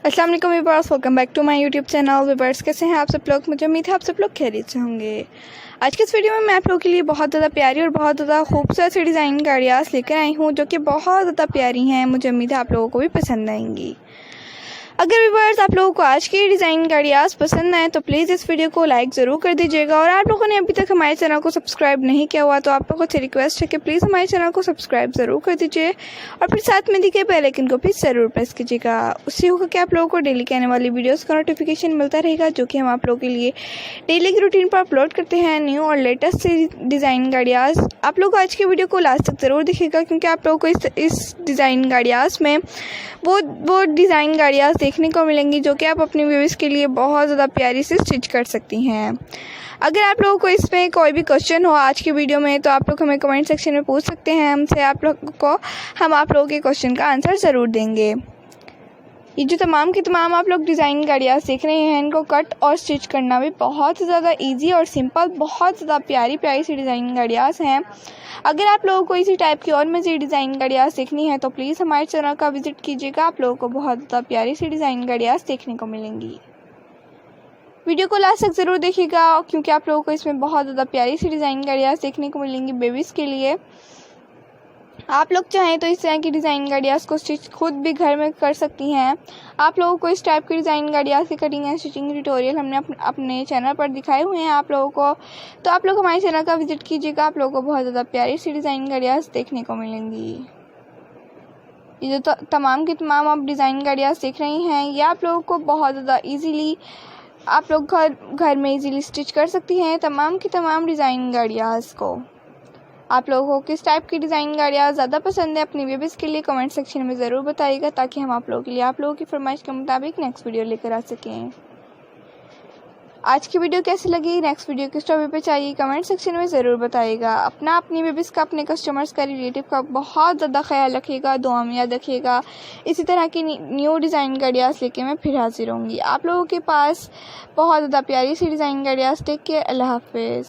अस्सलाम वालेकुम viewers, welcome back to my YouTube channel. Viewers कैसे हैं आप सब लोग? मुझे उम्मीद है आप सब लोग खैरियत से होंगे। आज के इस वीडियो में मैं आप लोगों के लिए बहुत ज़्यादा प्यारी और बहुत ज़्यादा खूबसूरत सी डिज़ाइन गाड़ियाँ लेकर आई हूँ जो कि बहुत ज़्यादा प्यारी हैं। मुझे उम्मीद है आप लोगों को भी पसंद आएंगी। अगर व्यूअर्स आप लोगों को आज की डिज़ाइन गाड़ियाँ पसंद आए तो प्लीज़ इस वीडियो को लाइक ज़रूर कर दीजिएगा। और आप लोगों ने अभी तक हमारे चैनल को सब्सक्राइब नहीं किया हुआ तो आप लोगों से रिक्वेस्ट है कि प्लीज़ हमारे चैनल को सब्सक्राइब ज़रूर कर दीजिए और फिर साथ में दिखे बेल आइकन को भी ज़रूर प्रेस कीजिएगा। उससे होगा कि आप लोगों को डेली के आने वाली वीडियोज़ का नोटिफिकेशन मिलता रहेगा जो कि हम आप लोगों के लिए डेली की रूटीन पर अपलोड करते हैं न्यू और लेटेस्ट डिज़ाइन गाड़ियाँ। आप लोग आज की वीडियो को लास्ट तक ज़रूर दिखेगा क्योंकि आप लोगों को इस डिज़ाइन गाड़ियाँ में वो डिज़ाइन गाड़ियाँ देखने को मिलेंगी जो कि आप अपनी व्यूअर्स के लिए बहुत ज़्यादा प्यारी से स्टिच कर सकती हैं। अगर आप लोगों को इसमें कोई भी क्वेश्चन हो आज की वीडियो में तो आप लोग हमें कमेंट सेक्शन में पूछ सकते हैं। हम आप लोगों के क्वेश्चन का आंसर ज़रूर देंगे। ये जो तमाम की तमाम आप लोग डिज़ाइन गाड़ियाँ सीख रहे हैं इनको कट और स्टिच करना भी बहुत ज़्यादा इजी और सिंपल, बहुत ज़्यादा प्यारी प्यारी सी डिज़ाइन गाड़ियाँ हैं। अगर आप लोगों को इसी टाइप की और मज़ीद डिज़ाइन गाड़ियाँ सीखनी है तो प्लीज़ हमारे चैनल का विज़िट कीजिएगा। आप लोगों को बहुत ज़्यादा प्यारी सी डिज़ाइन गाड़ियाँ देखने को मिलेंगी। वीडियो को लास्ट तक ज़रूर देखिएगा क्योंकि आप लोगों को इसमें बहुत ज़्यादा प्यारी सी डिज़ाइन गाड़ियाँ देखने को मिलेंगी बेबीज़ के लिए। आप लोग चाहें तो इस तरह की डिज़ाइन गाड़ियाँ को स्टिच खुद भी घर में कर सकती हैं। आप लोगों को इस टाइप की डिज़ाइन गाड़ियाँ की कटिंग एंड स्टिचिंग ट्यूटोरियल हमने अपने चैनल पर दिखाए हुए हैं आप लोगों को, तो आप लोग हमारे चैनल का विज़िट कीजिएगा। आप लोगों को बहुत ज़्यादा प्यारी सी डिज़ाइन गाड़ियाँ देखने को मिलेंगी। ये जो तमाम की तमाम आप डिज़ाइन गाड़ियाँ सीख रही हैं ये आप लोगों को बहुत ज़्यादा ईजीली आप लोग घर में ईजीली स्टिच कर सकती हैं तमाम की तमाम डिज़ाइन गाड़ियाँ को। आप लोगों को किस टाइप की डिज़ाइन गाड़ियाँ ज़्यादा पसंद है अपनी बेबीज़ के लिए कमेंट सेक्शन में ज़रूर बताइएगा ताकि हम आप लोगों के लिए आप लोगों की फरमाइश के मुताबिक नेक्स्ट वीडियो लेकर आ सकें। आज की वीडियो कैसी लगी, नेक्स्ट वीडियो किस टॉपिक पे चाहिए कमेंट सेक्शन में ज़रूर बताइएगा। अपनी बेबीज़ का, अपने कस्टमर्स का, रिलेटिव का बहुत ज़्यादा ख्याल रखिएगा, दुआ में याद रखिएगा। इसी तरह की न्यू डिज़ाइन गाड़ियाँ लेके मैं फिर हाजिर होंगी आप लोगों के पास बहुत ज़्यादा प्यारी सी डिज़ाइन गाड़ियाँ। टेक केयर, अल्लाह हाफिज़।